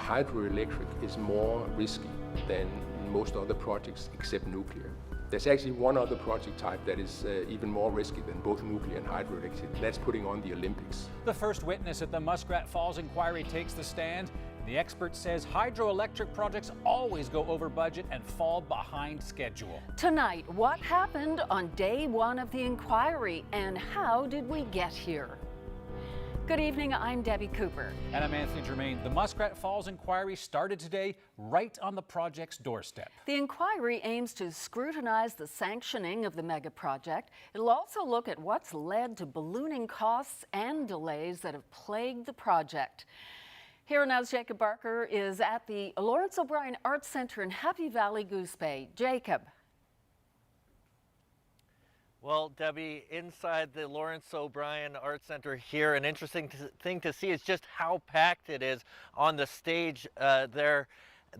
hydroelectric is more risky than most other projects except nuclear. There's actually one other project type that is even more risky than both nuclear and hydroelectric. That's putting on the Olympics. The first witness at the Muskrat Falls inquiry takes the stand. The expert says hydroelectric projects always go over budget and fall behind schedule. Tonight, what happened on day one of the inquiry and how did we get here? Good evening, I'm Debbie Cooper. And I'm Anthony Germain. The Muskrat Falls inquiry started today right on the project's doorstep. The inquiry aims to scrutinize the sanctioning of the mega project. It'll also look at what's led to ballooning costs and delays that have plagued the project. Here now's Jacob Barker is at the Lawrence O'Brien Arts Centre in Happy Valley, Goose Bay. Jacob. Well, Debbie, inside the Lawrence O'Brien Arts Centre here, an interesting thing to see is just how packed it is on the stage. There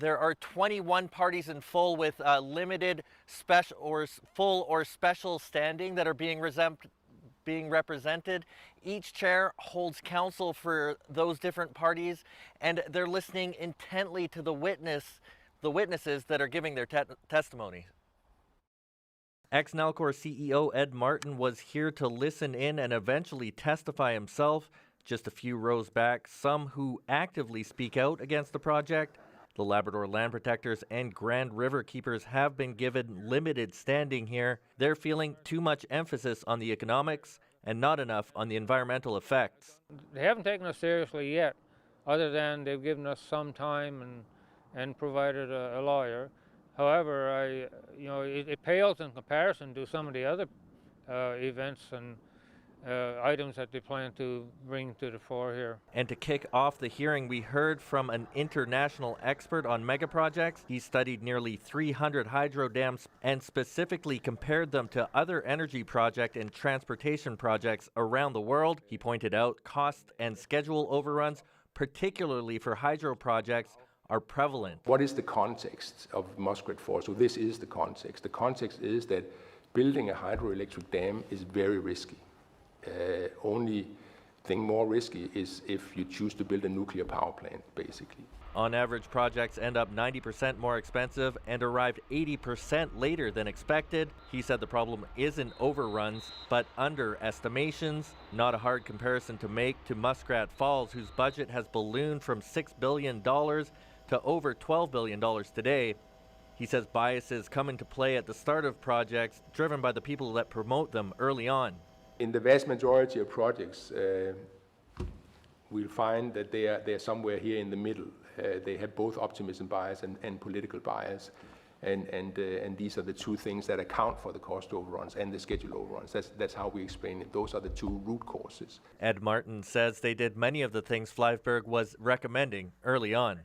are 21 parties in full with limited, special, or full or special standing that are being represented. Each chair holds counsel for those different parties, and they're listening intently to the witnesses that are giving their testimony. Ex-Nalcor CEO Ed Martin was here to listen in and eventually testify himself. Just a few rows back, some who actively speak out against the project. The Labrador Land Protectors and Grand River Keepers have been given limited standing here. They're feeling too much emphasis on the economics and not enough on the environmental effects. They haven't taken us seriously yet, other than they've given us some time and provided a lawyer. However, it pales in comparison to some of the other events and items that they plan to bring to the fore here. And to kick off the hearing, we heard from an international expert on mega projects. He studied nearly 300 hydro dams and specifically compared them to other energy project and transportation projects around the world. He pointed out cost and schedule overruns, particularly for hydro projects, are prevalent. What is the context of Muskrat Falls? So this is the context. The context is that building a hydroelectric dam is very risky. Only thing more risky is if you choose to build a nuclear power plant, basically. On average, projects end up 90% more expensive and arrived 80% later than expected. He said the problem isn't overruns, but underestimations. Not a hard comparison to make to Muskrat Falls, whose budget has ballooned from $6 billion to over $12 billion today. He says biases come into play at the start of projects, driven by the people that promote them early on. In the vast majority of projects, we'll find that they're somewhere here in the middle. They have both optimism bias and political bias, and these are the two things that account for the cost overruns and the schedule overruns. That's how we explain it. Those are the two root causes. Ed Martin says they did many of the things Flyvberg was recommending early on.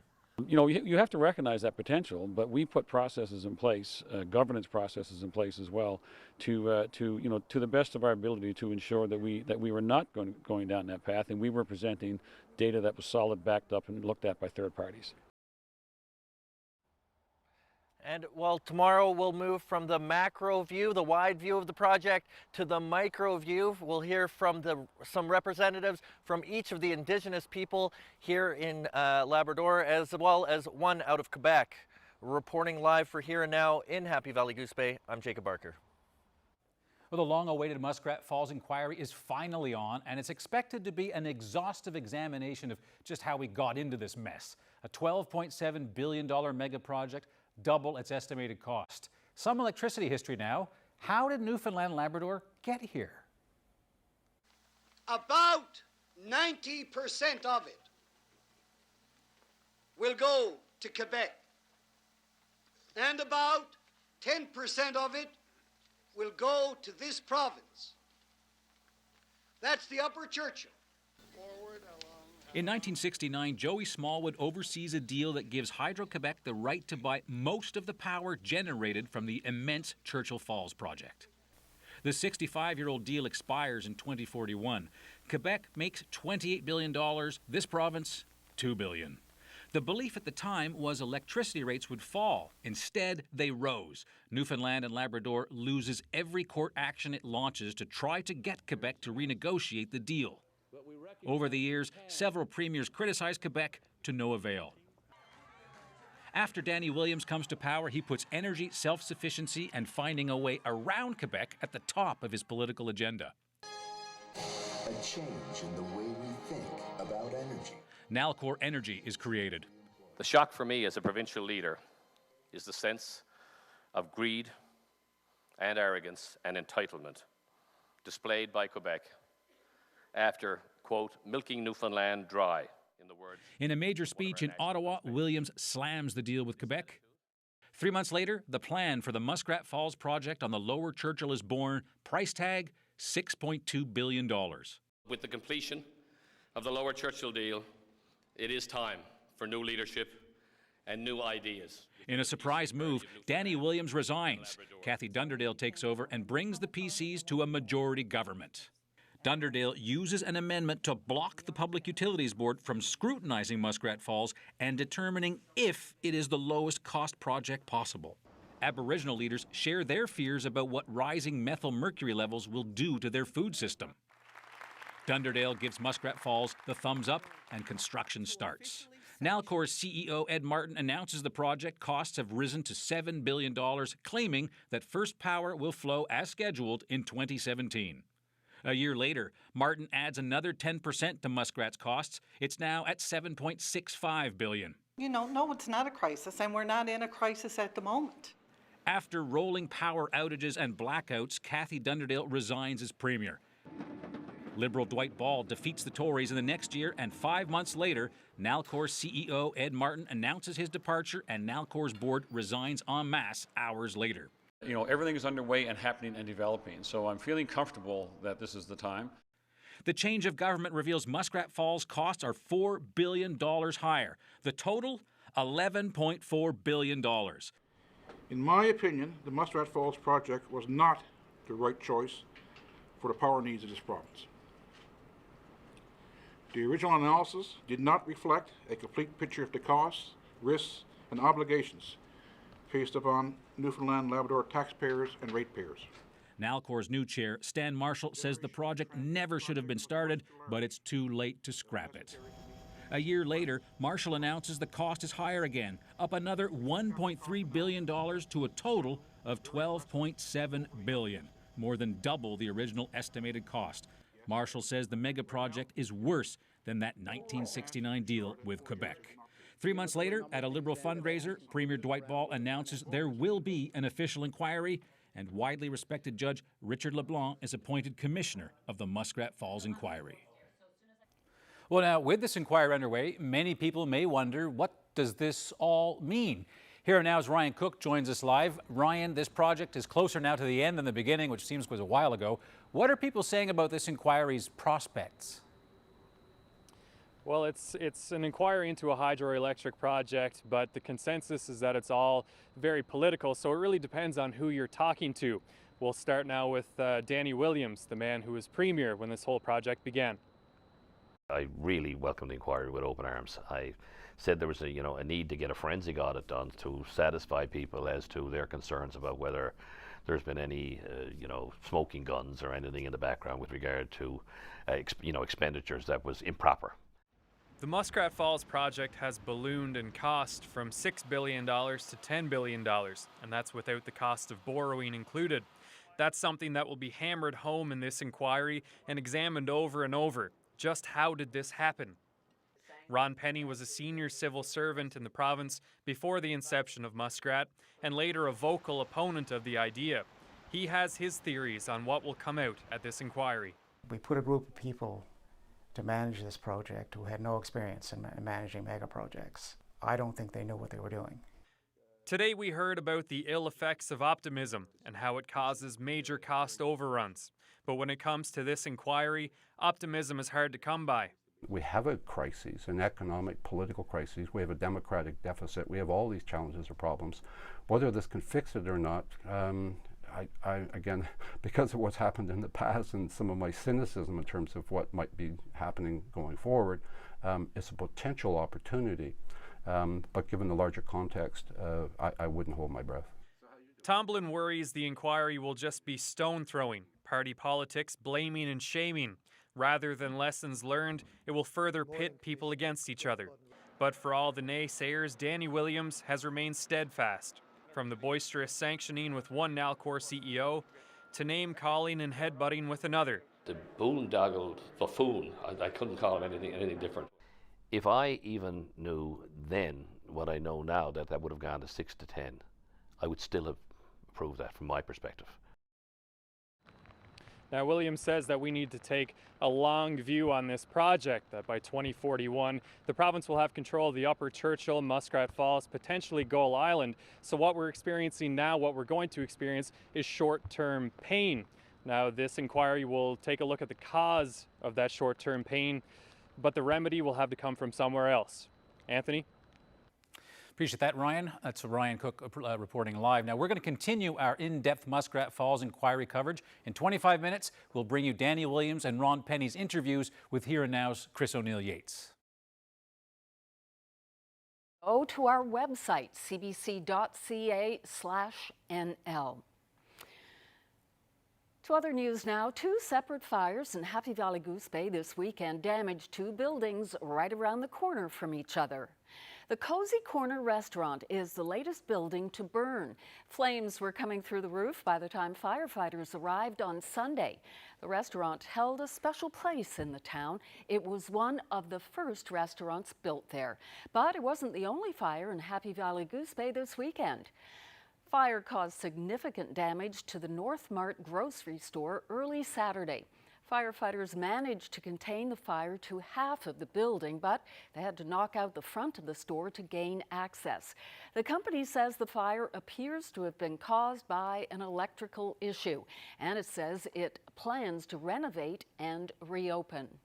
You know, you have to recognize that potential, but we put processes in place, governance processes in place as well, to the best of our ability to ensure that we were not going down that path, and we were presenting data that was solid, backed up, and looked at by third parties. And well, tomorrow we'll move from the macro view, the wide view of the project, to the micro view. We'll hear from some representatives from each of the Indigenous people here in Labrador, as well as one out of Quebec. Reporting live for Here and Now in Happy Valley, Goose Bay, I'm Jacob Barker. Well, the long-awaited Muskrat Falls inquiry is finally on, and it's expected to be an exhaustive examination of just how we got into this mess. A $12.7 billion mega project, double its estimated cost. Some electricity history now. How did Newfoundland and Labrador get here? About 90% of it will go to Quebec, and about 10% of it will go to this province. That's the Upper Churchill. In 1969, Joey Smallwood oversees a deal that gives Hydro-Quebec the right to buy most of the power generated from the immense Churchill Falls project. The 65-year-old deal expires in 2041. Quebec makes $28 billion, this province, $2 billion. The belief at the time was electricity rates would fall. Instead, they rose. Newfoundland and Labrador loses every court action it launches to try to get Quebec to renegotiate the deal. Over the years, several premiers criticized Quebec to no avail. After Danny Williams comes to power, he puts energy, self-sufficiency, and finding a way around Quebec at the top of his political agenda. A change in the way we think about energy. Nalcor Energy is created. The shock for me as a provincial leader is the sense of greed and arrogance and entitlement displayed by Quebec after, quote, milking Newfoundland dry, in the words. In a major speech in Ottawa, Williams slams the deal with Quebec. 3 months later, the plan for the Muskrat Falls project on the Lower Churchill is born. Price tag, $6.2 billion. With the completion of the Lower Churchill deal, it is time for new leadership and new ideas. In a surprise move, Danny Williams resigns. Kathy Dunderdale takes over and brings the PCs to a majority government. Dunderdale uses an amendment to block the Public Utilities Board from scrutinizing Muskrat Falls and determining if it is the lowest cost project possible. Aboriginal leaders share their fears about what rising methyl mercury levels will do to their food system. Dunderdale gives Muskrat Falls the thumbs up and construction starts. Nalcor's CEO Ed Martin announces the project costs have risen to $7 billion, claiming that first power will flow as scheduled in 2017. A year later, Martin adds another 10% to Muskrat's costs. It's now at $7.65 billion. You know, no, it's not a crisis, and we're not in a crisis at the moment. After rolling power outages and blackouts, Kathy Dunderdale resigns as premier. Liberal Dwight Ball defeats the Tories in the next year, and 5 months later, Nalcor's CEO Ed Martin announces his departure, and Nalcor's board resigns en masse hours later. You know, everything is underway and happening and developing, so I'm feeling comfortable that this is the time. The change of government reveals Muskrat Falls costs are $4 billion higher. The total, $11.4 billion. In my opinion, the Muskrat Falls project was not the right choice for the power needs of this province. The original analysis did not reflect a complete picture of the costs, risks, and obligations faced upon Newfoundland and Labrador taxpayers and ratepayers. Nalcor's new chair, Stan Marshall, says the project never should have been started, but it's too late to scrap it. A year later, Marshall announces the cost is higher again, up another $1.3 billion to a total of $12.7 billion, more than double the original estimated cost. Marshall says the mega project is worse than that 1969 deal with Quebec. 3 months later, at a Liberal fundraiser, Premier Dwight Ball announces there will be an official inquiry, and widely respected Judge Richard LeBlanc is appointed commissioner of the Muskrat Falls Inquiry. Well, now, with this inquiry underway, many people may wonder, what does this all mean? Here now's Ryan Cook joins us live. Ryan, this project is closer now to the end than the beginning, which seems was a while ago. What are people saying about this inquiry's prospects? Well, it's an inquiry into a hydroelectric project, but the consensus is that it's all very political, so it really depends on who you're talking to. We'll start now with Danny Williams, the man who was premier when this whole project began. I really welcomed the inquiry with open arms. I said there was a need to get a forensic audit done to satisfy people as to their concerns about whether there's been any smoking guns or anything in the background with regard to expenditures that was improper. The Muskrat Falls project has ballooned in cost from $6 billion to $10 billion, and that's without the cost of borrowing included. That's something that will be hammered home in this inquiry and examined over and over. Just how did this happen? Ron Penny was a senior civil servant in the province before the inception of Muskrat, and later a vocal opponent of the idea. He has his theories on what will come out at this inquiry. We put a group of people to manage this project who had no experience in managing mega projects. I don't think they knew what they were doing. Today we heard about the ill effects of optimism and how it causes major cost overruns. But when it comes to this inquiry, optimism is hard to come by. We have a crisis, an economic, political crisis. We have a democratic deficit. We have all these challenges or problems. Whether this can fix it or not, I again, because of what's happened in the past and some of my cynicism in terms of what might be happening going forward, it's a potential opportunity. But given the larger context, I wouldn't hold my breath. Tomblin worries the inquiry will just be stone throwing, party politics, blaming and shaming. Rather than lessons learned, it will further pit people against each other. But for all the naysayers, Danny Williams has remained steadfast. From the boisterous sanctioning with one Nalcor CEO to name-calling and headbutting with another. The boondoggle buffoon, I couldn't call him anything different. If I even knew then what I know now, that would have gone to 6 to 10, I would still have approved that from my perspective. Now, Williams says that we need to take a long view on this project, that by 2041, the province will have control of the Upper Churchill, Muskrat Falls, potentially Gull Island. So what we're experiencing now, what we're going to experience, is short-term pain. Now, this inquiry will take a look at the cause of that short-term pain, but the remedy will have to come from somewhere else. Anthony? Appreciate that, Ryan. That's Ryan Cook reporting live. Now, we're going to continue our in-depth Muskrat Falls inquiry coverage. In 25 minutes, we'll bring you Danny Williams and Ron Penny's interviews with Here and Now's Chris O'Neill-Yates. Go to our website, cbc.ca/NL. To other news now, 2 separate fires in Happy Valley Goose Bay this weekend damaged 2 buildings right around the corner from each other. The Cozy Corner restaurant is the latest building to burn. Flames were coming through the roof by the time firefighters arrived on Sunday. The restaurant held a special place in the town. It was one of the first restaurants built there. But it wasn't the only fire in Happy Valley Goose Bay this weekend. Fire caused significant damage to the North Mart grocery store early Saturday. Firefighters managed to contain the fire to half of the building, but they had to knock out the front of the store to gain access. The company says the fire appears to have been caused by an electrical issue, and it says it plans to renovate and reopen.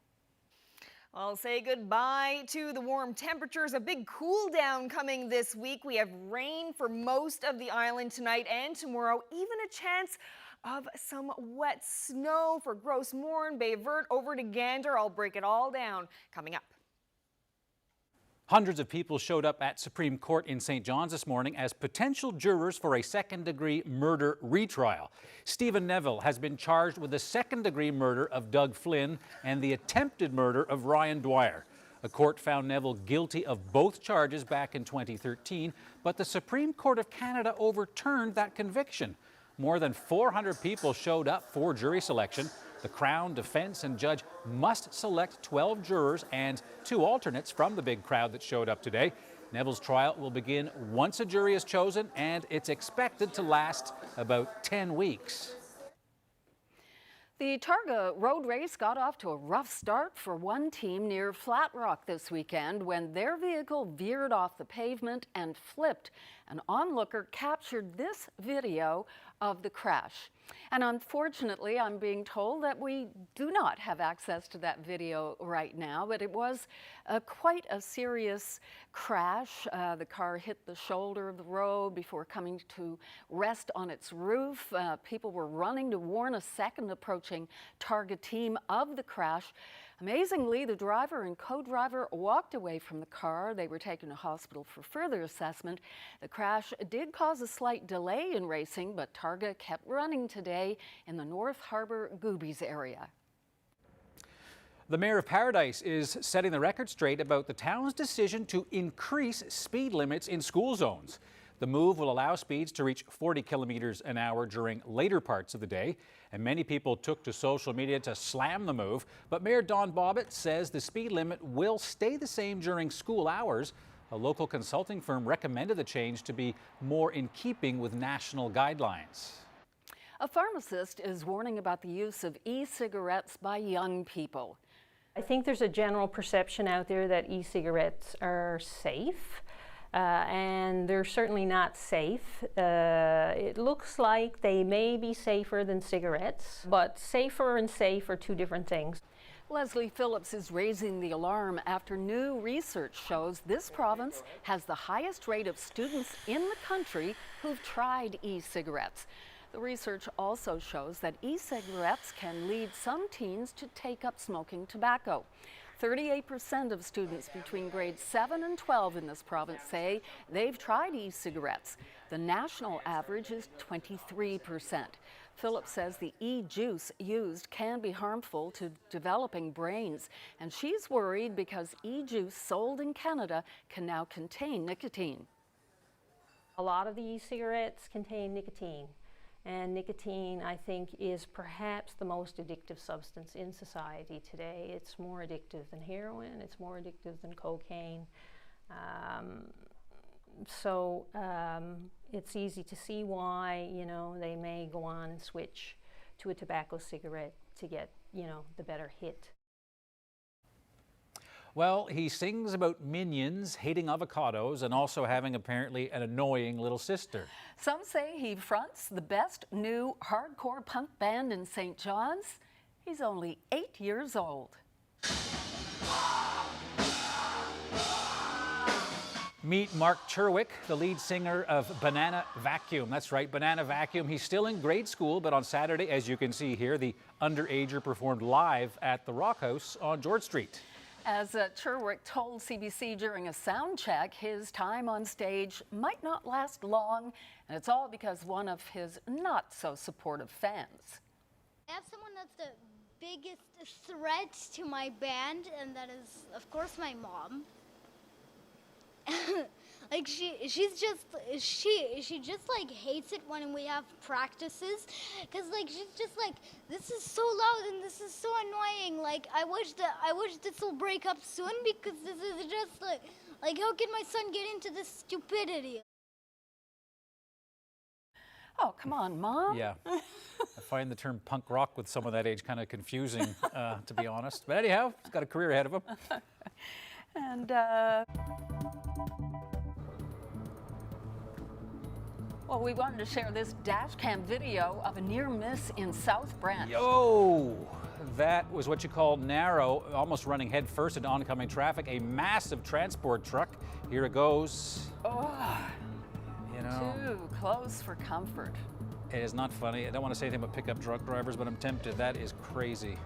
I'll say goodbye to the warm temperatures. A big cool down coming this week. We have rain for most of the island tonight and tomorrow, even a chance of some wet snow for Gros Morne, Bay Verte, over to Gander. I'll break it all down coming up. Hundreds of people showed up at Supreme Court in St. John's this morning as potential jurors for a second-degree murder retrial. Stephen Neville has been charged with the second-degree murder of Doug Flynn and the attempted murder of Ryan Dwyer. A court found Neville guilty of both charges back in 2013, but the Supreme Court of Canada overturned that conviction. More than 400 people showed up for jury selection. The Crown, defense, and judge must select 12 jurors and 2 alternates from the big crowd that showed up today. Neville's trial will begin once a jury is chosen, and it's expected to last about 10 weeks. The Targa road race got off to a rough start for one team near Flat Rock this weekend when their vehicle veered off the pavement and flipped. An onlooker captured this video of the crash. And unfortunately, I'm being told that we do not have access to that video right now, but it was quite a serious crash. The car hit the shoulder of the road before coming to rest on its roof. People were running to warn a second approaching Targa team of the crash. Amazingly, the driver and co-driver walked away from the car. They were taken to hospital for further assessment. The crash did cause a slight delay in racing, but Targa kept running today in the North Harbour Goobies area. The Mayor of Paradise is setting the record straight about the town's decision to increase speed limits in school zones. The move will allow speeds to reach 40 kilometers an hour during later parts of the day, and many people took to social media to slam the move. But Mayor Don Bobbitt says the speed limit will stay the same during school hours. A local consulting firm recommended the change to be more in keeping with national guidelines. A pharmacist is warning about the use of e-cigarettes by young people. I think there's a general perception out there that e-cigarettes are safe. And they're certainly not safe. It looks like they may be safer than cigarettes, but safer and safe are 2 different things. Leslie Phillips is raising the alarm after new research shows this province has the highest rate of students in the country who've tried e-cigarettes. The research also shows that e-cigarettes can lead some teens to take up smoking tobacco. 38% of students between grades 7 and 12 in this province say they've tried e-cigarettes. The national average is 23%. Phillips says the e-juice used can be harmful to developing brains, and she's worried because e-juice sold in Canada can now contain nicotine. A lot of the e-cigarettes contain nicotine, and nicotine, I think, is perhaps the most addictive substance in society today. It's more addictive than heroin, it's more addictive than cocaine. It's easy to see why, they may go on and switch to a tobacco cigarette to get, the better hit. Well, he sings about minions hating avocados and also having apparently an annoying little sister. Some say he fronts the best new hardcore punk band in St. John's. He's only 8 years old. Meet Mark Cherwick, the lead singer of Banana Vacuum. That's right, Banana Vacuum. He's still in grade school, but on Saturday, as you can see here, the underager performed live at the Rock House on George Street. As Cherwick told CBC during a sound check, his time on stage might not last long, and it's all because one of his not-so-supportive fans. I have someone that's the biggest threat to my band, and that is, of course, my mom. Like she just like hates it when we have practices, because like she's just like, this is so loud and this is so annoying. Like I wish this will break up soon, because this is just like how can my son get into this stupidity? Oh, come on, Mom. Yeah. I find the term punk rock with someone that age kind of confusing, to be honest. But anyhow, he's got a career ahead of him. And well, we wanted to share this dash cam video of a near miss in South Branch. Yo! That was what you call narrow, almost running head first into oncoming traffic. A massive transport truck. Here it goes. Oh, too close for comfort. It is not funny. I don't want to say anything about pickup truck drivers, but I'm tempted. That is crazy.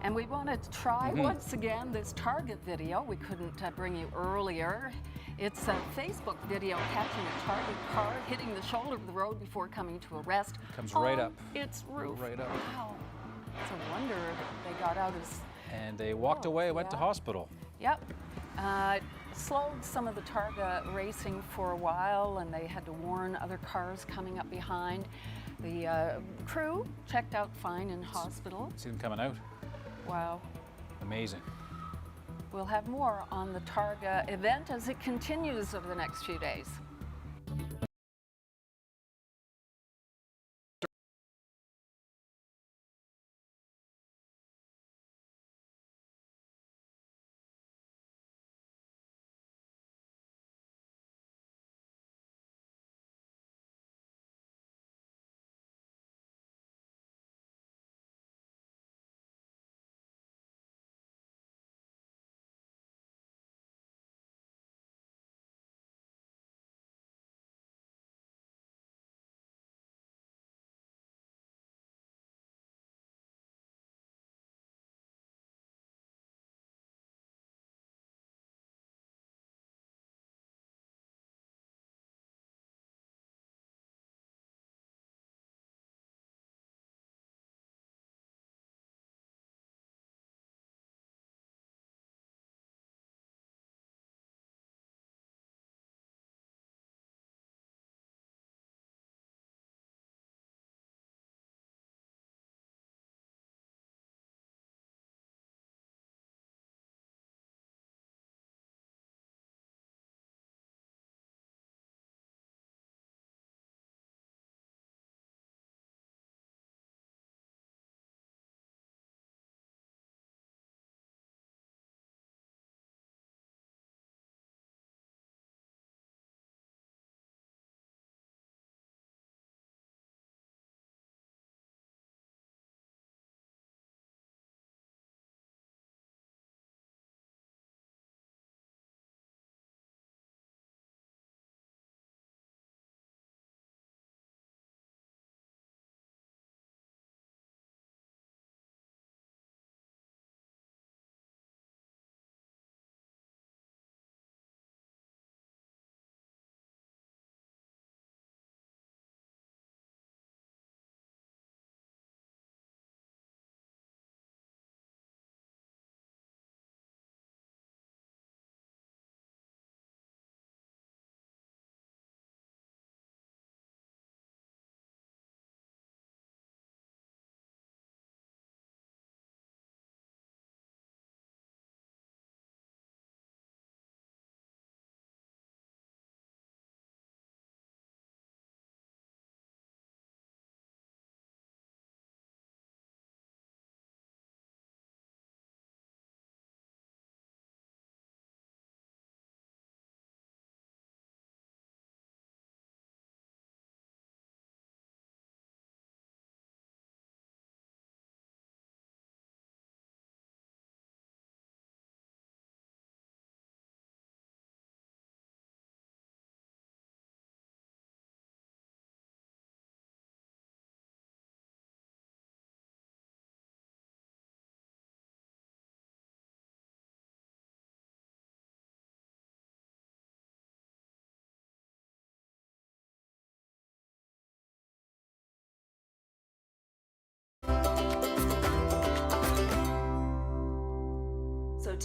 And we wanted to try once again this Target video. We couldn't bring you earlier. It's a Facebook video catching a Target car hitting the shoulder of the road before coming to a rest. Comes right up. Its roof. Right up. Wow. It's a wonder that they got out as... And they walked away, went to hospital. Yep. Slowed some of the Targa racing for a while, and they had to warn other cars coming up behind. The crew checked out fine in hospital. See them coming out. Wow. Amazing. We'll have more on the Targa event as it continues over the next few days.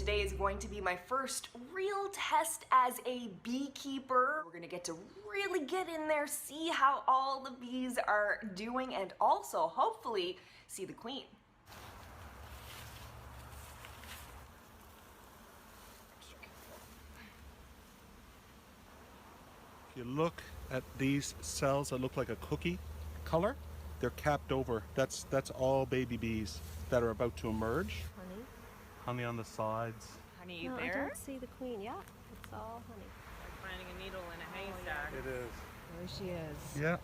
today is going to be my first real test as a beekeeper. We're gonna get to really get in there, see how all the bees are doing, and also hopefully see the queen. If you look at these cells that look like a cookie color, they're capped over. That's all baby bees that are about to emerge. Honey? Honey on the sides. Honey No, there? I don't see the queen. Yeah, it's all honey. Like finding a needle in a haystack. It is. There she is. Yeah.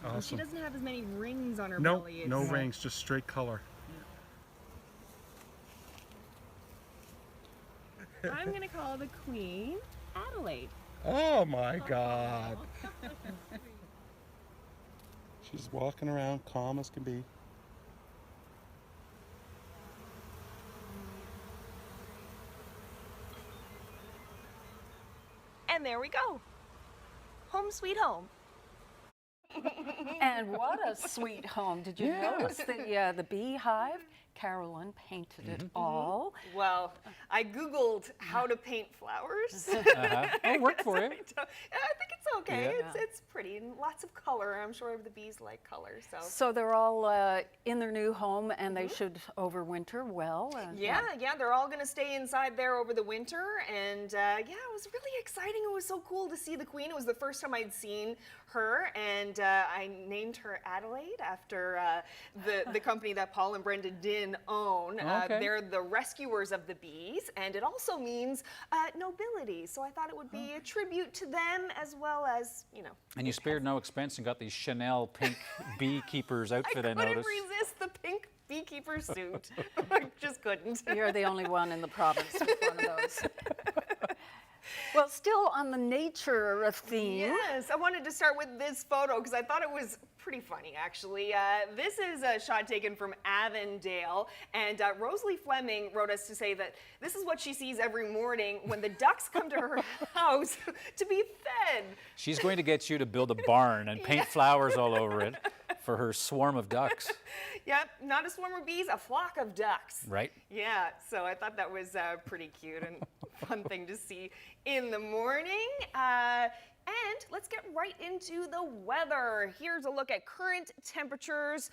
And she Awesome. doesn't have as many rings on her No, belly. no rings, just straight color. I'm gonna call the queen Adelaide. Oh my God. She's walking around calm as can be. And there we go. Home sweet home. And what a sweet home. Did you notice the beehive? Carolyn painted it all. Well, I Googled how to paint flowers. Oh, it worked for you. I think it's okay. Yeah. It's pretty and lots of color. I'm sure the bees like color. So they're all in their new home, and they should overwinter well. Yeah, they're all going to stay inside there over the winter. And yeah, it was really exciting. It was so cool to see the queen. It was the first time I'd seen her, and I named her Adelaide after the company that Paul and Brenda Dinn own. Okay. They're the rescuers of the bees, and it also means nobility. So I thought it would be a tribute to them as well as, you know. And you spared no expense and got the Chanel pink beekeeper's outfit, I couldn't noticed. resist the pink beekeeper suit. I just couldn't. You're the only one in the province with one of those. Well, still on the nature theme. Yes, I wanted to start with this photo because I thought it was pretty funny, actually. This is a shot taken from Avondale, and Rosalie Fleming wrote us to say that this is what she sees every morning when the ducks come to her house to be fed. She's going to get you to build a barn and paint flowers all over it for her swarm of ducks. Yep, not a swarm of bees, a flock of ducks. Right. Yeah, so I thought that was pretty cute and fun thing to see in the morning. And let's get right into the weather. Here's a look at current temperatures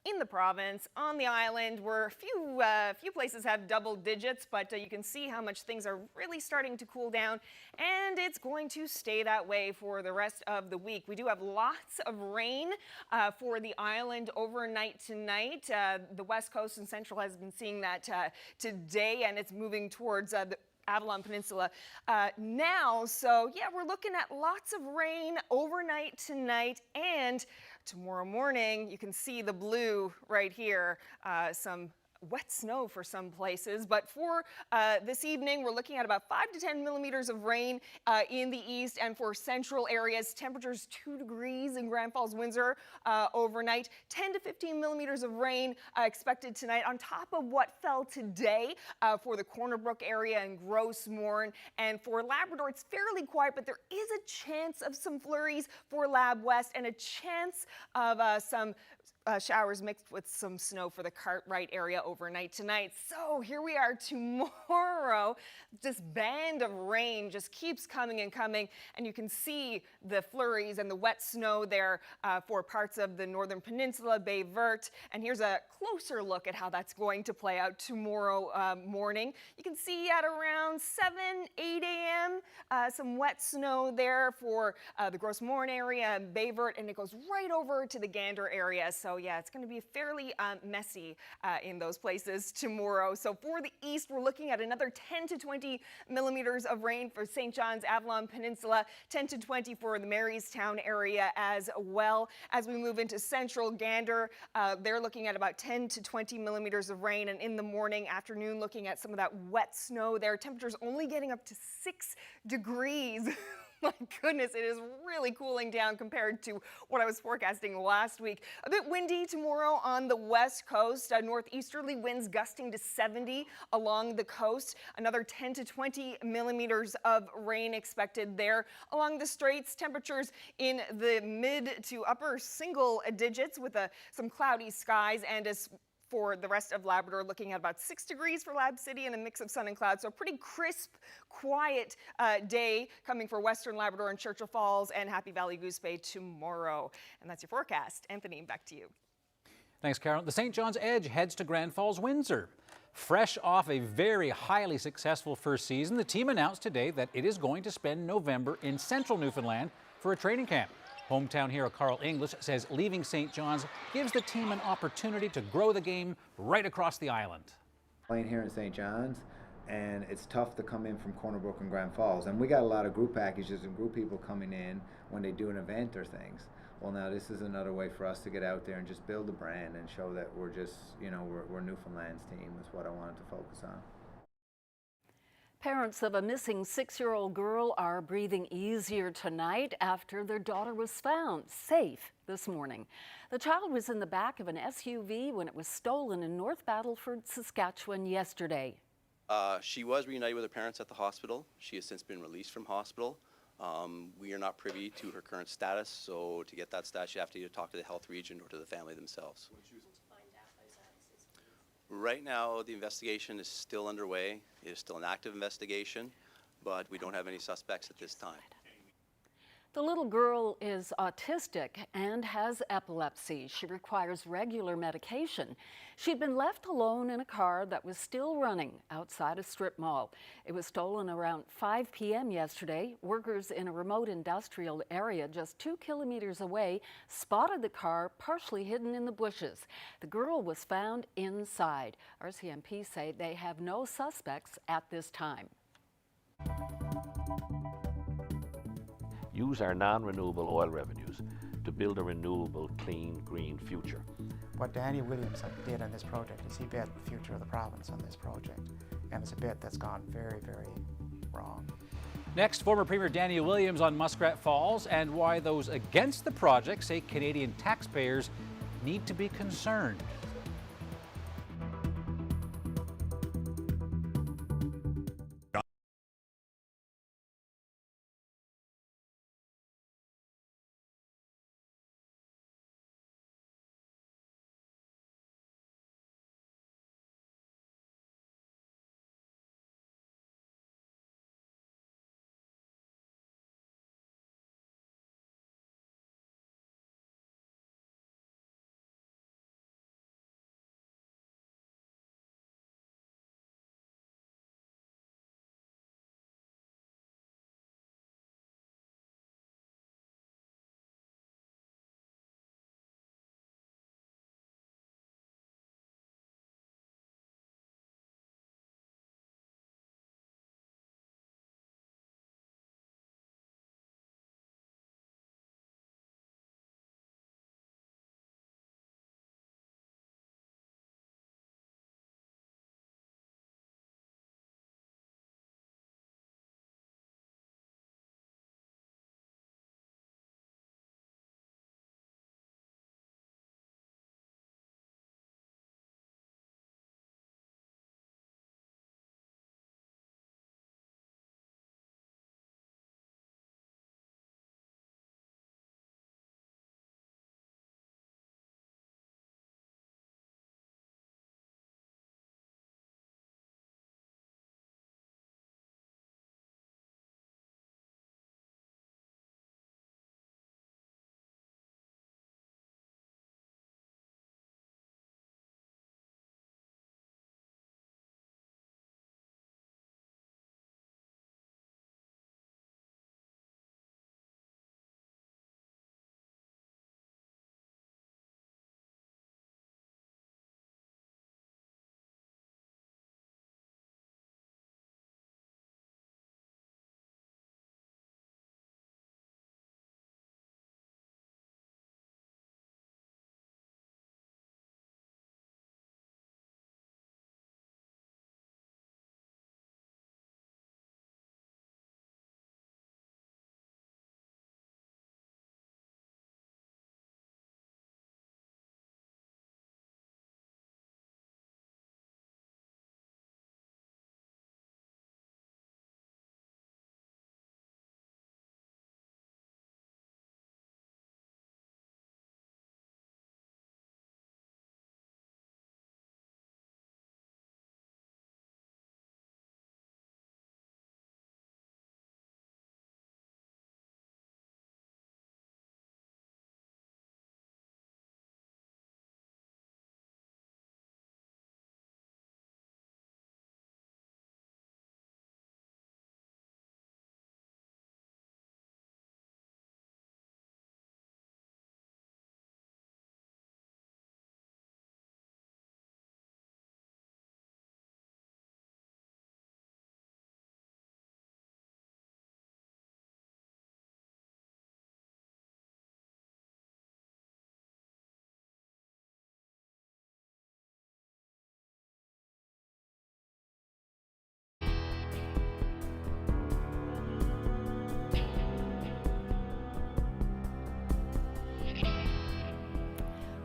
in the province, on the island, where few places have double digits, but you can see how much things are really starting to cool down, and it's going to stay that way for the rest of the week. We do have lots of rain for the island overnight tonight. The West Coast and Central has been seeing that today, and it's moving towards the Avalon Peninsula now. So yeah, we're looking at lots of rain overnight tonight, and tomorrow morning you can see the blue right here, some wet snow for some places, but for this evening we're looking at about 5 to 10 millimeters of rain in the east, and for central areas temperatures 2 degrees in Grand Falls, Windsor overnight, 10 to 15 millimeters of rain expected tonight on top of what fell today for the Corner Brook area and Gross Mourne. And for Labrador it's fairly quiet, but there is a chance of some flurries for Lab West and a chance of some showers mixed with some snow for the Cartwright area overnight tonight. So here we are tomorrow. This band of rain just keeps coming and coming, and you can see the flurries and the wet snow there for parts of the Northern Peninsula, Bay Verte. And here's a closer look at how that's going to play out tomorrow morning. You can see at around 7, 8 a.m. Some wet snow there for the Gross Mourne area and Bay Verte, and it goes right over to the Gander area. So yeah, it's going to be fairly messy in those places tomorrow. So for the east, we're looking at another 10 to 20 millimeters of rain for St. John's, Avalon Peninsula, 10 to 20 for the Marystown area as well. As we move into central Gander, they're looking at about 10 to 20 millimeters of rain, and in the morning, afternoon, looking at some of that wet snow there. Temperatures only getting up to 6 degrees. My goodness, it is really cooling down compared to what I was forecasting last week. A bit windy tomorrow on the west coast. Northeasterly winds gusting to 70 along the coast. Another 10 to 20 millimeters of rain expected there. Along the straits, temperatures in the mid to upper single digits with some cloudy skies, and as for the rest of Labrador, looking at about 6 degrees for Lab City and a mix of sun and clouds. So a pretty crisp, quiet day coming for Western Labrador and Churchill Falls and Happy Valley Goose Bay tomorrow. And that's your forecast. Anthony, back to you. Thanks, Carol. The St. John's Edge heads to Grand Falls, Windsor. Fresh off a very highly successful first season, the team announced today that it is going to spend November in central Newfoundland for a training camp. Hometown hero Carl English says leaving St. John's gives the team an opportunity to grow the game right across the island. Playing here in St. John's, and it's tough to come in from Corner Brook and Grand Falls. And we got a lot of group packages and group people coming in when they do an event or things. Well, now this is another way for us to get out there and just build a brand and show that we're just, you know, we're Newfoundland's team is what I wanted to focus on. Parents of a missing 6-year-old girl are breathing easier tonight after their daughter was found safe this morning. The child was in the back of an SUV when it was stolen in North Battleford, Saskatchewan yesterday. She was reunited with her parents at the hospital. She has since been released from hospital. We are not privy to her current status, so to get that status, you have to either talk to the health region or to the family themselves. Right now, the investigation is still underway. It is still an active investigation, but we don't have any suspects at this time. The little girl is autistic and has epilepsy. She requires regular medication. She'd been left alone in a car that was still running outside a strip mall. It was stolen around 5 p.m. yesterday. Workers in a remote industrial area just 2 kilometers away spotted the car partially hidden in the bushes. The girl was found inside. RCMP say they have no suspects at this time. Use our non-renewable oil revenues to build a renewable, clean, green future. What Danny Williams did on this project is he bet the future of the province on this project, and it's a bet that's gone very, very wrong. Next, former Premier Danny Williams on Muskrat Falls and why those against the project say Canadian taxpayers need to be concerned.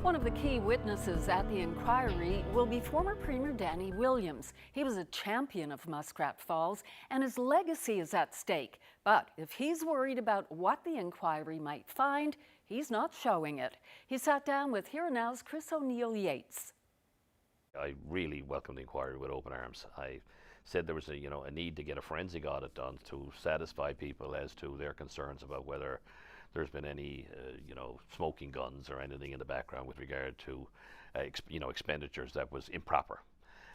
One of the key witnesses at the inquiry will be former Premier Danny Williams. He was a champion of Muskrat Falls, and his legacy is at stake. But if he's worried about what the inquiry might find, he's not showing it. He sat down with Here and Now's Chris O'Neill-Yates. I really welcome the inquiry with open arms. I said there was a need to get a forensic audit done to satisfy people as to their concerns about whether there's been any smoking guns or anything in the background with regard to expenditures that was improper.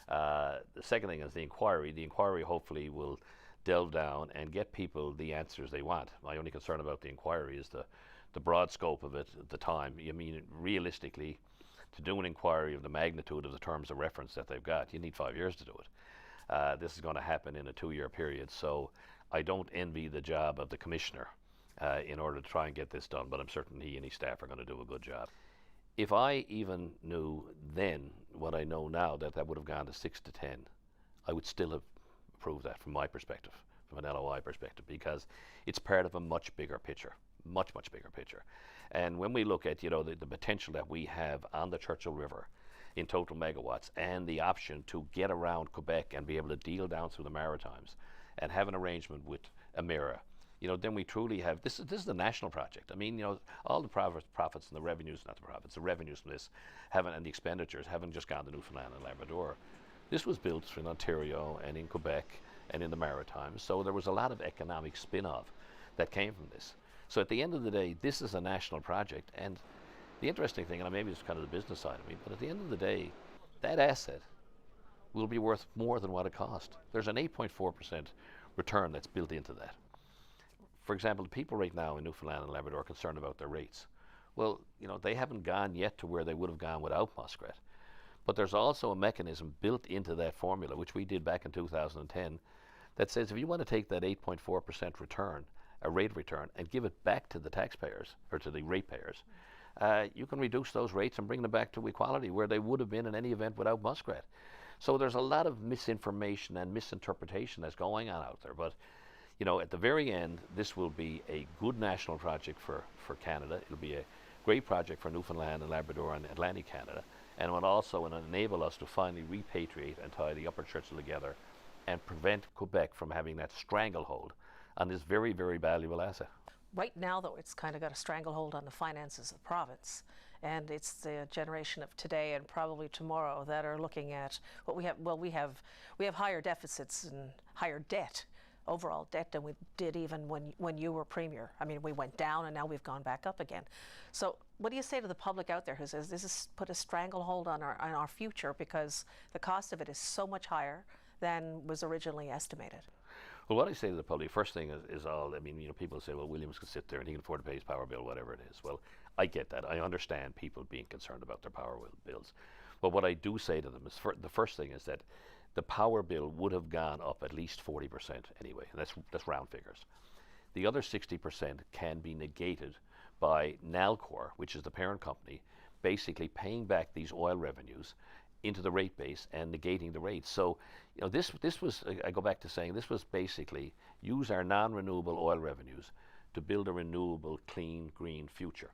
The second thing is the inquiry. The inquiry hopefully will delve down and get people the answers they want. My only concern about the inquiry is the broad scope of it at the time. I mean, realistically, to do an inquiry of the magnitude of the terms of reference that they've got, you need 5 years to do it. This is going to happen in a 2-year period, so I don't envy the job of the commissioner in order to try and get this done, but I'm certain he and his staff are going to do a good job. If I even knew then what I know now, that would have gone to 6 to 10, I would still have approved that from my perspective, from an LOI perspective, because it's part of a much bigger picture, much bigger picture. And when we look at the potential that we have on the Churchill River in total megawatts, and the option to get around Quebec and be able to deal down through the Maritimes and have an arrangement with Emera, then we truly have, this is the national project. I mean, all the profits and the revenues, not the profits, the revenues from this and the expenditures haven't just gone to Newfoundland and Labrador. This was built in Ontario and in Quebec and in the Maritimes, so there was a lot of economic spin-off that came from this. So at the end of the day, this is a national project, and the interesting thing, and maybe it's kind of the business side of me, but at the end of the day, that asset will be worth more than what it cost. There's an 8.4% return that's built into that. For example, the people right now in Newfoundland and Labrador are concerned about their rates. Well, they haven't gone yet to where they would have gone without Muskrat. But there's also a mechanism built into that formula, which we did back in 2010, that says if you want to take that 8.4% return, a rate of return, and give it back to the taxpayers, or to the ratepayers, you can reduce those rates and bring them back to equality where they would have been in any event without Muskrat. So there's a lot of misinformation and misinterpretation that's going on out there. But at the very end, this will be a good national project for Canada. It'll be a great project for Newfoundland and Labrador and Atlantic Canada, and it will also enable us to finally repatriate and tie the Upper Churchill together and prevent Quebec from having that stranglehold on this very, very valuable asset. Right now, though, it's kind of got a stranglehold on the finances of the province. And it's the generation of today and probably tomorrow that are looking at what we have. Well, we have higher deficits and higher debt, overall debt, than we did even when you were Premier. I mean, we went down and now we've gone back up again. So what do you say to the public out there who says this has put a stranglehold on our future because the cost of it is so much higher than was originally estimated? Well, what I say to the public, first thing is people say, well, Williams can sit there and he can afford to pay his power bill, whatever it is. Well, I get that. I understand people being concerned about their power bills. But what I do say to them is, the first thing is that the power bill would have gone up at least 40% anyway. And that's round figures. The other 60% can be negated by Nalcor, which is the parent company, basically paying back these oil revenues into the rate base and negating the rates. So, this was, I go back to saying, this was basically use our non-renewable oil revenues to build a renewable, clean, green future.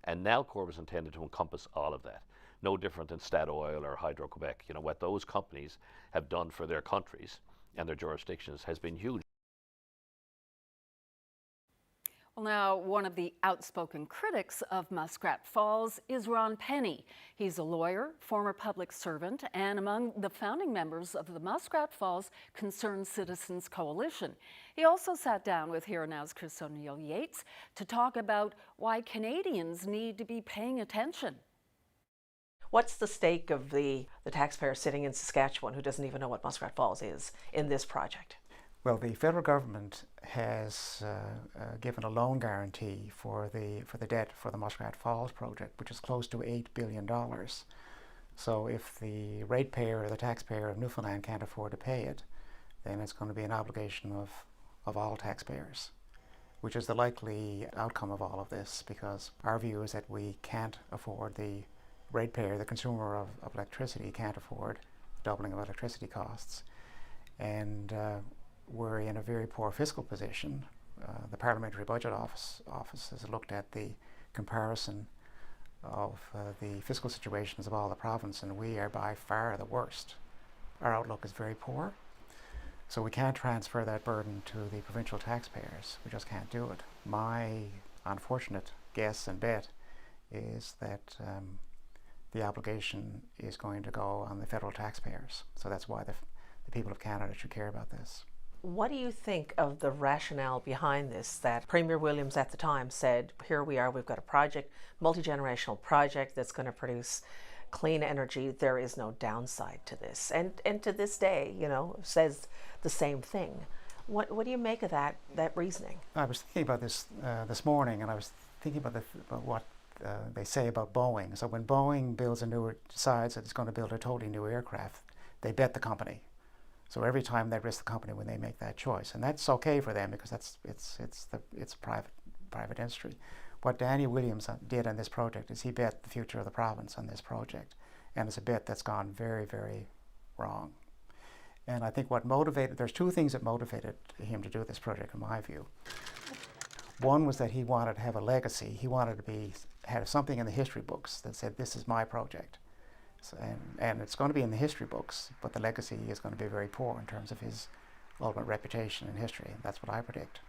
And Nalcor was intended to encompass all of that. No different than Statoil or Hydro-Quebec. What those companies have done for their countries and their jurisdictions has been huge. Well, now, one of the outspoken critics of Muskrat Falls is Ron Penny. He's a lawyer, former public servant, and among the founding members of the Muskrat Falls Concerned Citizens Coalition. He also sat down with Here Now's Chris O'Neill-Yates to talk about why Canadians need to be paying attention. What's the stake of the taxpayer sitting in Saskatchewan who doesn't even know what Muskrat Falls is in this project? Well, the federal government has given a loan guarantee for the debt for the Muskrat Falls project, which is close to $8 billion. So if the ratepayer or the taxpayer of Newfoundland can't afford to pay it, then it's going to be an obligation of all taxpayers, which is the likely outcome of all of this, because our view is that we can't afford, the ratepayer, the consumer of electricity, can't afford doubling of electricity costs. And we're in a very poor fiscal position. The Parliamentary Budget Office has looked at the comparison of the fiscal situations of all the province, and we are by far the worst. Our outlook is very poor, so we can't transfer that burden to the provincial taxpayers. We just can't do it. My unfortunate guess and bet is that the obligation is going to go on the federal taxpayers. So that's why the people of Canada should care about this. What do you think of the rationale behind this, that Premier Williams at the time said, here we are, we've got a project, multi-generational project that's going to produce clean energy, there is no downside to this. And to this day, you know, says the same thing. What do you make of that reasoning? I was thinking about this this morning, and I was thinking about what they say about Boeing. So when Boeing decides that it's going to build a totally new aircraft, they bet the company. So every time they risk the company when they make that choice, and that's okay for them because it's private industry. What Danny Williams did on this project is he bet the future of the province on this project, and it's a bet that's gone very, very wrong. And I think there's two things that motivated him to do this project in my view. One was that he wanted to have a legacy. He wanted to have something in the history books that said, this is my project. So, and it's going to be in the history books, but the legacy is going to be very poor in terms of his ultimate reputation in history. And that's what I predict.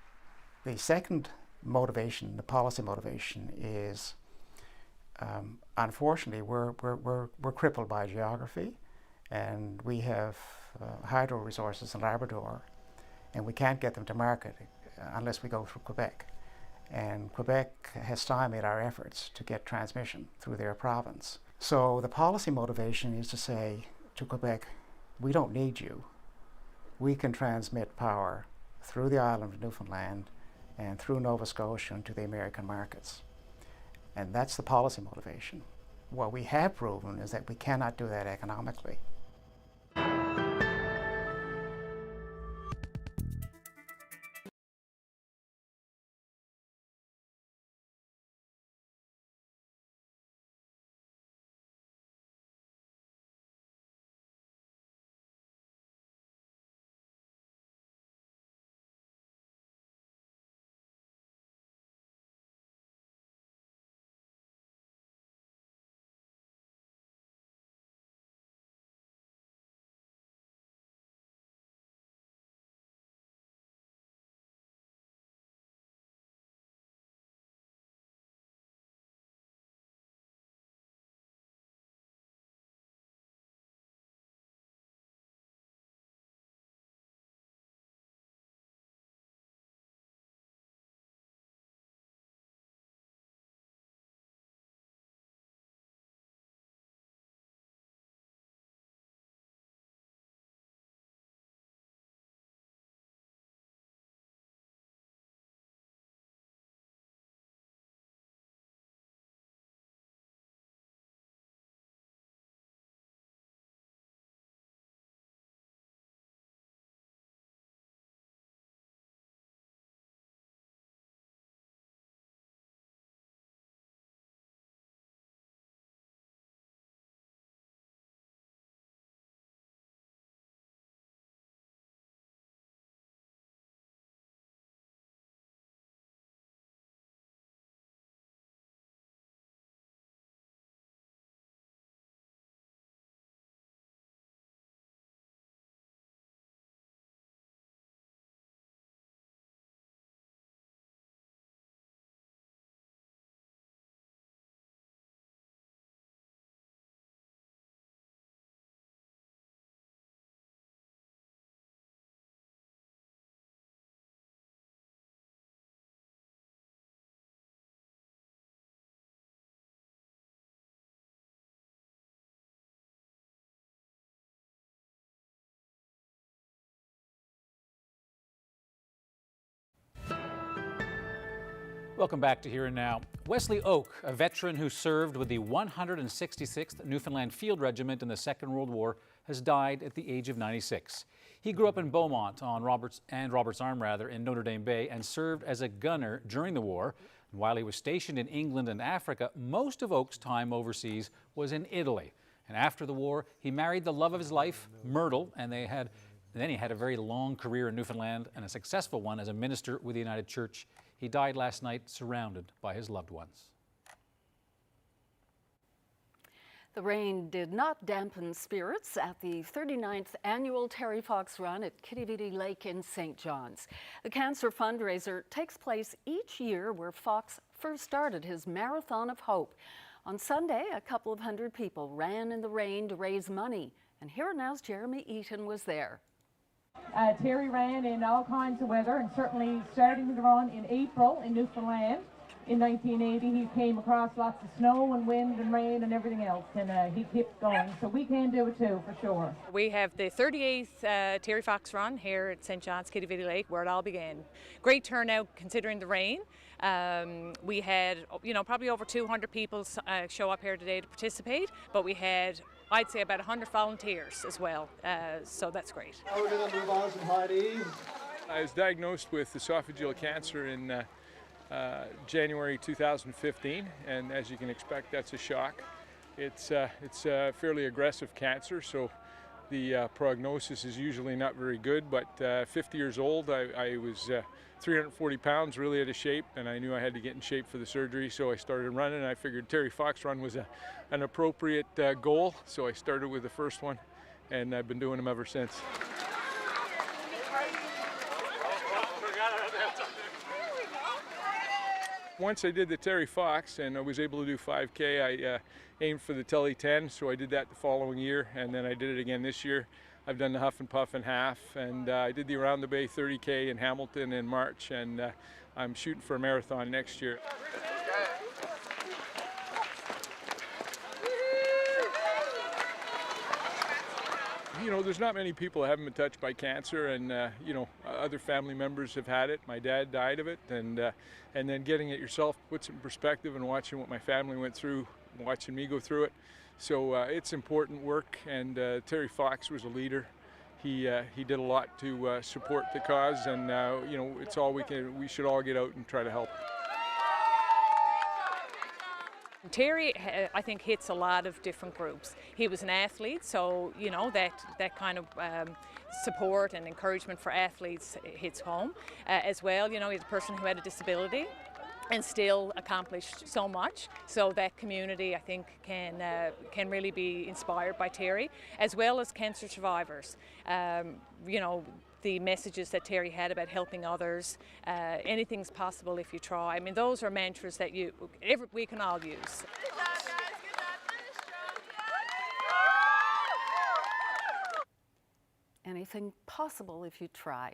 The second motivation, the policy motivation, is unfortunately we're crippled by geography, and we have hydro resources in Labrador, and we can't get them to market unless we go through Quebec. And Quebec has stymied our efforts to get transmission through their province. So the policy motivation is to say to Quebec, we don't need you. We can transmit power through the island of Newfoundland and through Nova Scotia into the American markets. And that's the policy motivation. What we have proven is that we cannot do that economically. Welcome back to Here and Now. Wesley Oak, a veteran who served with the 166th Newfoundland Field Regiment in the Second World War, has died at the age of 96. He grew up in Beaumont on Roberts Arm in Notre Dame Bay and served as a gunner during the war. And while he was stationed in England and Africa, most of Oak's time overseas was in Italy. And after the war, he married the love of his life, Myrtle, and then he had a very long career in Newfoundland and a successful one as a minister with the United Church. He died last night surrounded by his loved ones. The rain did not dampen spirits at the 39th annual Terry Fox Run at Kitivity Lake in St. John's. The cancer fundraiser takes place each year where Fox first started his Marathon of Hope. On Sunday, a couple of hundred people ran in the rain to raise money, and Here Now's Jeremy Eaton was there. Terry ran in all kinds of weather, and certainly starting the run in April in Newfoundland. In 1980, he came across lots of snow and wind and rain and everything else, and he kept going. So we can do it too, for sure. We have the 38th Terry Fox Run here at St. John's Kitivity Lake, where it all began. Great turnout considering the rain. We had, probably over 200 people show up here today to participate, but we had, I'd say, about 100 volunteers as well. So that's great. Now we're going to move on to Heidi. I was diagnosed with esophageal cancer in January 2015, and as you can expect, that's a shock. It's a fairly aggressive cancer, so the prognosis is usually not very good, but 50 years old, I was 340 pounds, really out of shape, and I knew I had to get in shape for the surgery, so I started running, and I figured Terry Fox Run was an appropriate goal, so I started with the first one, and I've been doing them ever since. Once I did the Terry Fox and I was able to do 5K, I aimed for the Telly 10, so I did that the following year, and then I did it again this year. I've done the Huff and Puff and half, and I did the Around the Bay 30K in Hamilton in March, and I'm shooting for a marathon next year. There's not many people that haven't been touched by cancer, and other family members have had it. My dad died of it, and then getting it yourself puts it in perspective, and watching what my family went through, watching me go through it. So it's important work, and Terry Fox was a leader. He did a lot to support the cause, and it's all we should all get out and try to help. Terry, I think, hits a lot of different groups. He was an athlete, so that kind of support and encouragement for athletes hits home. As well, he's a person who had a disability and still accomplished so much. So that community, I think, can really be inspired by Terry, as well as cancer survivors. The messages that Terry had about helping others, anything's possible if you try. I mean, those are mantras that we can all use. Anything possible if you try.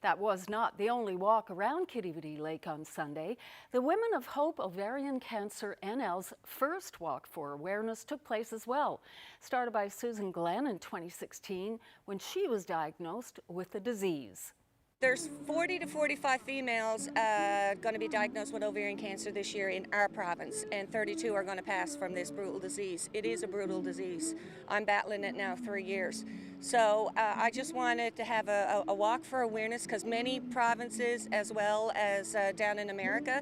That was not the only walk around Kitivity Lake on Sunday. The Women of Hope Ovarian Cancer NL's first walk for awareness took place as well, started by Susan Glenn in 2016 when she was diagnosed with the disease. There's 40 to 45 females going to be diagnosed with ovarian cancer this year in our province, and 32 are going to pass from this brutal disease. It is a brutal disease. I'm battling it now 3 years. So I just wanted to have a walk for awareness, because many provinces, as well as down in America,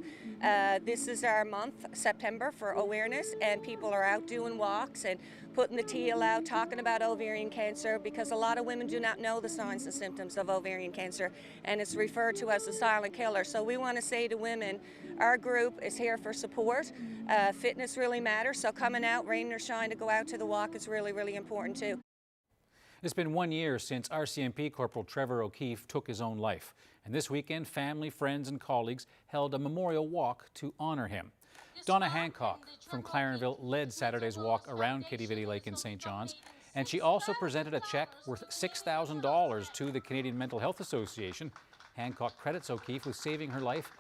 this is our month, September, for awareness, and people are out doing walks and putting the teal out, talking about ovarian cancer, because a lot of women do not know the signs and symptoms of ovarian cancer, and it's referred to as the silent killer. So we want to say to women, our group is here for support. Fitness really matters, so coming out, rain or shine, to go out to the walk is really, really important too. It's been 1 year since RCMP Corporal Trevor O'Keefe took his own life, and this weekend family, friends and colleagues held a memorial walk to honor him. Donna Hancock from Clarenville led Saturday's walk around Kitivity Lake in St. John's, and she also presented a check worth $6,000 to the Canadian Mental Health Association. Hancock credits O'Keefe with saving her life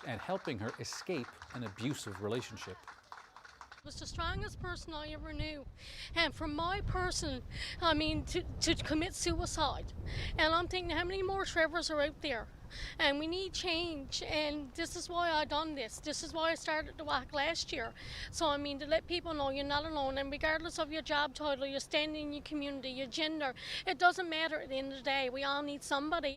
and helping her escape an abusive relationship. It was the strongest person I ever knew, and for my person, I mean, to commit suicide. And I'm thinking, how many more Trevors are out there? And we need change, and this is why I done this. This is why I started the walk last year. So I mean, to let people know you're not alone, and regardless of your job title, your standing in your community, your gender, it doesn't matter at the end of the day. We all need somebody.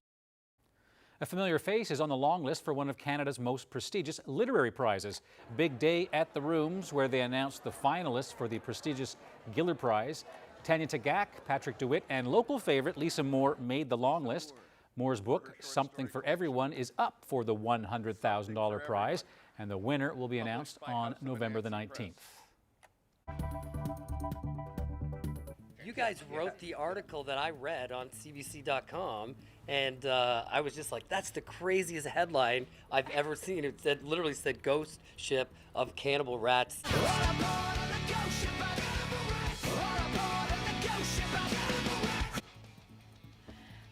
A familiar face is on the long list for one of Canada's most prestigious literary prizes. Big day at the Rooms, where they announced the finalists for the prestigious Giller Prize. Tanya Tagaq, Patrick DeWitt, and local favorite Lisa Moore made the long list. Moore's book, Something for Everyone, is up for the $100,000 prize, and the winner will be announced on November the 19th. you guys wrote the article that I read on CBC.com, and I was just like, that's the craziest headline I've ever seen. It said, literally said, ghost ship of cannibal rats.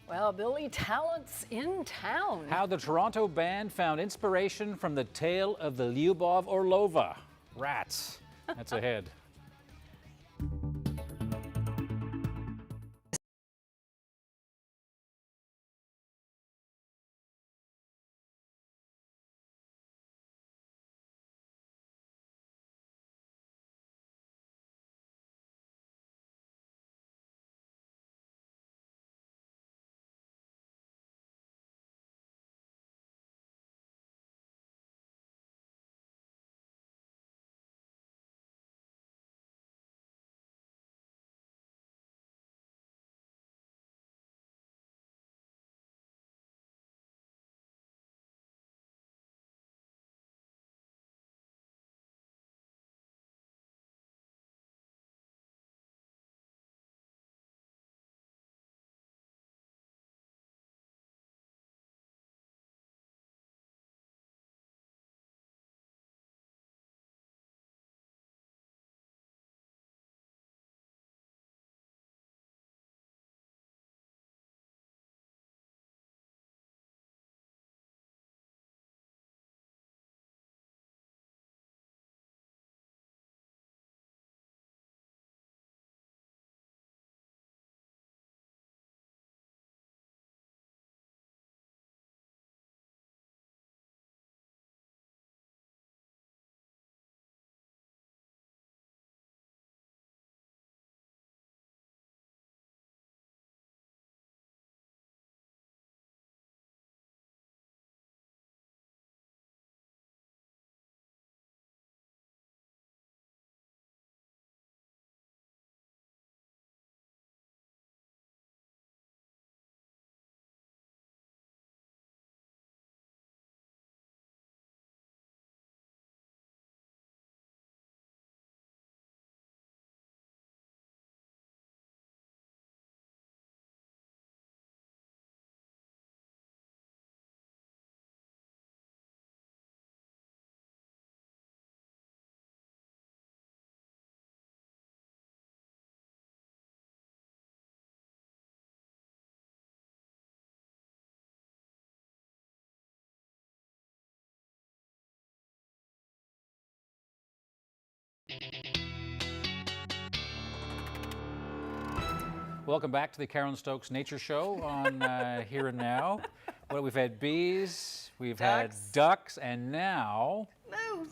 Well, Billy, talents in town. How the Toronto band found inspiration from the tale of the Lyubov Orlova. Rats. That's ahead. Welcome back to the Karen Stokes Nature Show on Here and Now. Well, we've had bees, we've had ducks, and now... Moose.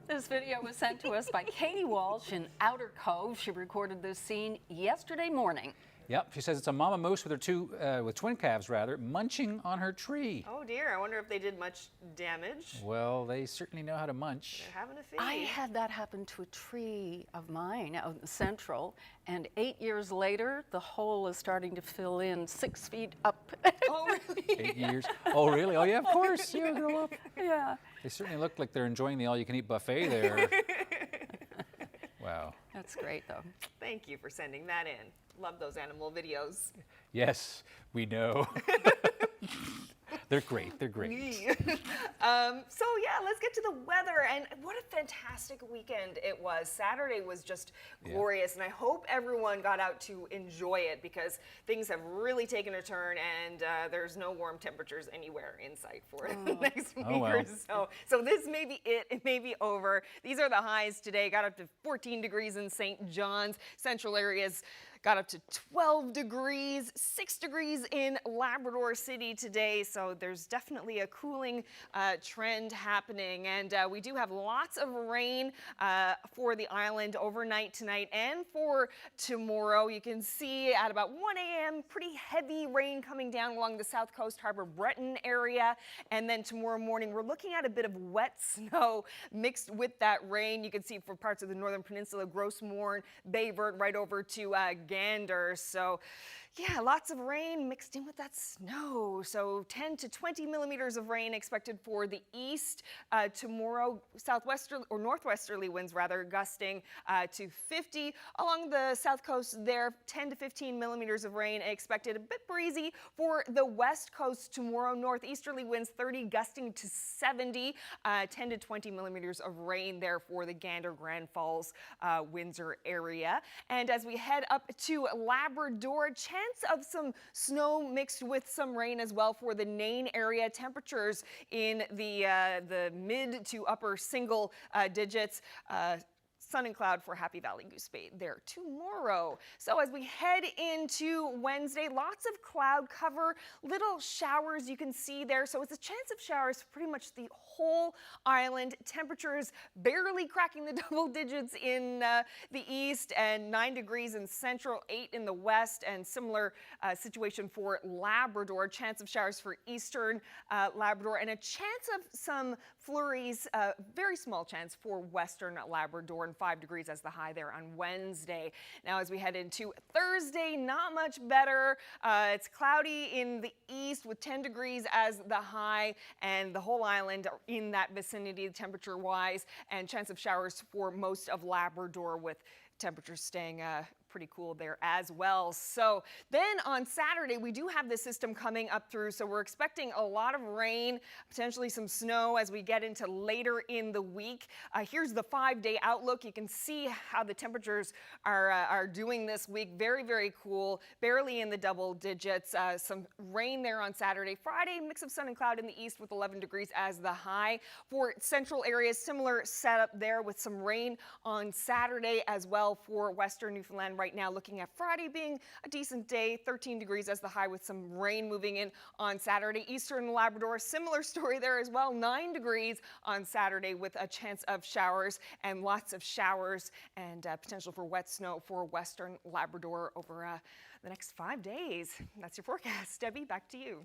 This video was sent to us by Katie Walsh in Outer Cove. She recorded this scene yesterday morning. Yep, she says it's a mama moose with her with twin calves rather, munching on her tree. Oh dear, I wonder if they did much damage. Well, they certainly know how to munch. They're having a feed. I had that happen to a tree of mine out in the Central, and 8 years later, the hole is starting to fill in 6 feet up. Oh, really? 8 years. Oh, really? Oh, yeah, of course. You grow up. Yeah. They certainly look like they're enjoying the all-you-can-eat buffet there. Wow. That's great, though. Thank you for sending that in. Love those animal videos. Yes, we know. They're great. They're great. So yeah, let's get to the weather. And what a fantastic weekend it was. Saturday was just glorious, and I hope everyone got out to enjoy it because things have really taken a turn, and there's no warm temperatures anywhere in sight for the next week or so. So this may be it. It may be over. These are the highs today. Got up to 14 degrees in St. John's. Central areas got up to 12 degrees, 6 degrees in Labrador City today. So there's definitely a cooling trend happening. And we do have lots of rain for the island overnight tonight and for tomorrow. You can see at about 1 a.m. pretty heavy rain coming down along the South Coast Harbor Breton area. And then tomorrow morning, we're looking at a bit of wet snow mixed with that rain. You can see for parts of the Northern Peninsula, Gross Mourne, Bay Vert, right over to Gander. So Yeah, lots of rain mixed in with that snow. So 10 to 20 millimeters of rain expected for the east tomorrow. Southwesterly or northwesterly winds rather gusting to 50 along the south coast there. 10 to 15 millimeters of rain expected. A bit breezy for the west coast tomorrow. Northeasterly winds 30 gusting to 70. 10 to 20 millimeters of rain there for the Gander, Grand Falls, Windsor area. And as we head up to Labrador, chance of some snow mixed with some rain as well for the Nain area. Temperatures in the mid to upper single digits. Sun and cloud for Happy Valley Goose Bay there tomorrow. So as we head into Wednesday, lots of cloud cover, little showers you can see there. So it's a chance of showers for pretty much the whole island. Temperatures barely cracking the double digits in the east and 9 degrees in central, 8 in the west, and similar situation for Labrador. Chance of showers for eastern Labrador and a chance of some flurries, very small chance for western Labrador, and 5 degrees as the high there on Wednesday. Now as we head into Thursday, not much better. It's cloudy in the east with 10 degrees as the high, and the whole island are in that vicinity temperature wise, and chance of showers for most of Labrador with temperatures staying pretty cool there as well. So then on Saturday, we do have this system coming up through, so we're expecting a lot of rain, potentially some snow as we get into later in the week. Here's the 5-day outlook. You can see how the temperatures are doing this week. Very, very cool, barely in the double digits. Some rain there on Saturday. Friday, mix of sun and cloud in the east with 11 degrees as the high. For central areas, similar setup there with some rain on Saturday as well for western Newfoundland. Right now, looking at Friday being a decent day, 13 degrees as the high with some rain moving in on Saturday. Eastern Labrador, similar story there as well, 9 degrees on Saturday with a chance of showers and lots of showers and potential for wet snow for western Labrador over the next 5 days. That's your forecast. Debbie, back to you.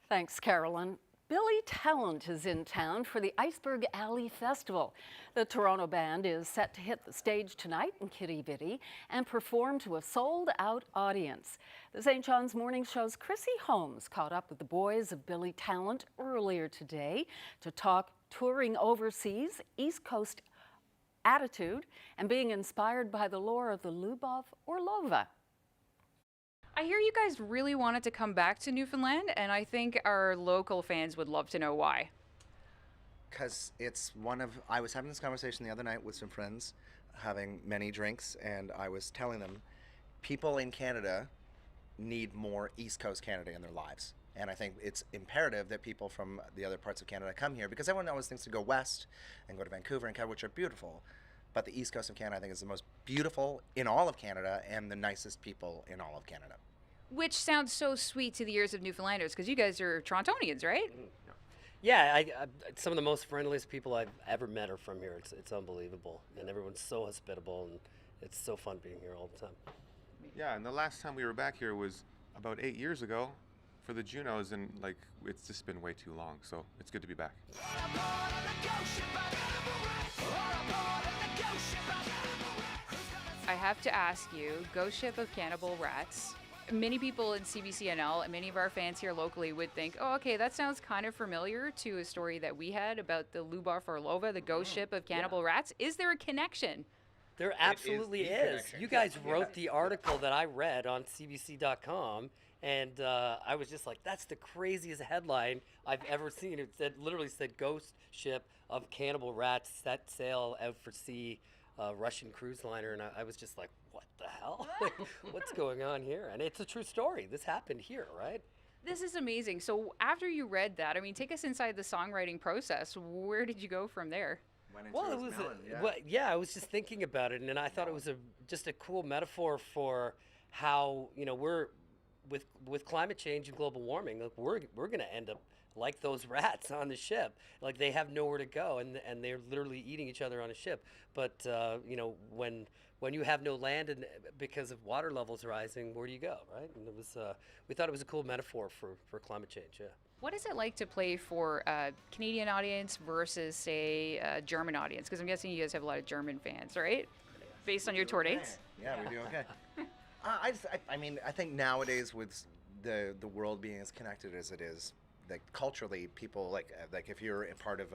Thanks, Carolyn. Billy Talent is in town for the Iceberg Alley Festival. The Toronto band is set to hit the stage tonight in Kitty Bitty and perform to a sold-out audience. The St. John's Morning Show's Chrissy Holmes caught up with the boys of Billy Talent earlier today to talk touring overseas, East Coast attitude, and being inspired by the lore of the Lubov Orlova. I hear you guys really wanted to come back to Newfoundland, and I think our local fans would love to know why. Because it's I was having this conversation the other night with some friends, having many drinks, and I was telling them people in Canada need more East Coast Canada in their lives. And I think it's imperative that people from the other parts of Canada come here, because everyone always thinks to go west and go to Vancouver and Canada, which are beautiful. But the East Coast of Canada, I think, is the most beautiful in all of Canada and the nicest people in all of Canada. Which sounds so sweet to the ears of Newfoundlanders, because you guys are Torontonians, right? Yeah, some of the most friendliest people I've ever met are from here. It's unbelievable, and everyone's so hospitable, and it's so fun being here all the time. Yeah, and the last time we were back here was about 8 years ago for the Junos, and it's just been way too long, so it's good to be back. I have to ask you, Ghost Ship of Cannibal Rats. Many people in CBC NL and many of our fans here locally would think, oh, okay, that sounds kind of familiar to a story that we had about the Lubov Orlova, the Ghost Ship of Cannibal Rats. Is there a connection? There absolutely is. You guys wrote the article that I read on CBC.com, and I was just like, that's the craziest headline I've ever seen. It literally said Ghost Ship of Cannibal Rats set sail out for sea, Russian cruise liner, and I was just like, what the hell? What's going on here? And it's a true story. This happened here, right? This is amazing. So after you read that, I mean, take us inside the songwriting process. Where did you go from there? Well, it was I was just thinking about it, and I thought it was just a cool metaphor for how, we're with climate change and global warming, we're going to end up like those rats on the ship. Like, they have nowhere to go, and they're literally eating each other on a ship. But when you have no land and because of water levels rising, where do you go, right? And it was we thought it was a cool metaphor for climate change. Yeah. What is it like to play for a Canadian audience versus, say, a German audience? Because I'm guessing you guys have a lot of German fans, right? Based on your tour dates. Yeah, we do okay. I mean, I think nowadays with the world being as connected as it is, like culturally, people like if you're a part of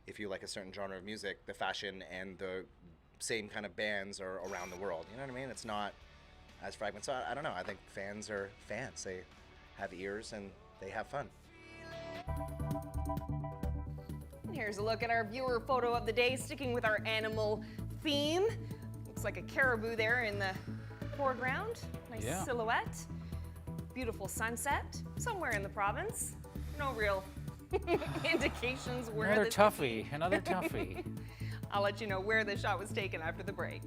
if you like a certain genre of music, the fashion and the same kind of bands are around the world. You know what I mean? It's not as fragmented. So I don't know. I think fans are fans. They have ears and they have fun. Here's a look at our viewer photo of the day, sticking with our animal theme. Looks like a caribou there in the foreground. Nice silhouette. Beautiful sunset somewhere in the province. No real indications where Another toughie. I'll let you know where the shot was taken after the break.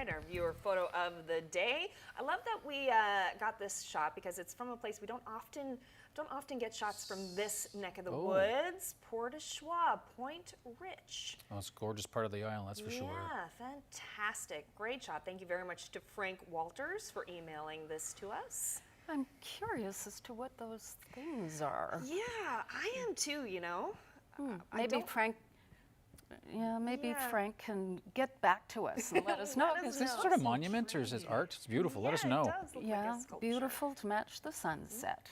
Our viewer photo of the day. I love that we got this shot because it's from a place we don't often get shots from this neck of the woods. Port au Choix, Point Rich. Oh, it's a gorgeous part of the island, that's for sure. Yeah, fantastic. Great shot. Thank you very much to Frank Walters for emailing this to us. I'm curious as to what those things are. Yeah, I am too, you know. Maybe Frank Frank can get back to us and let us know. Is this sort of monument or is this art? It's beautiful. Let us know. It does look like a sculpture. Beautiful to match the sunset.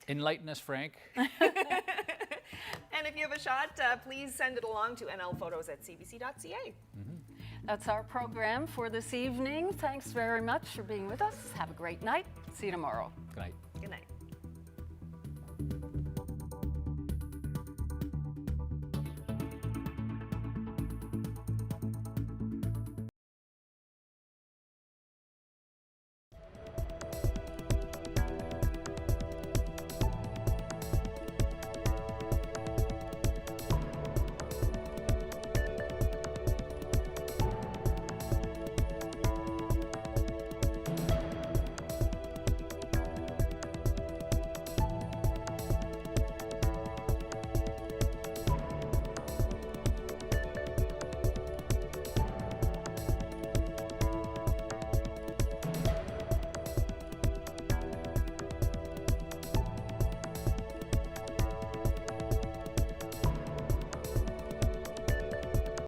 Enlighten us, Frank. And if you have a shot, please send it along to nlphotos@cbc.ca. That's our program for this evening. Thanks very much for being with us. Have a great night. See you tomorrow. Good night.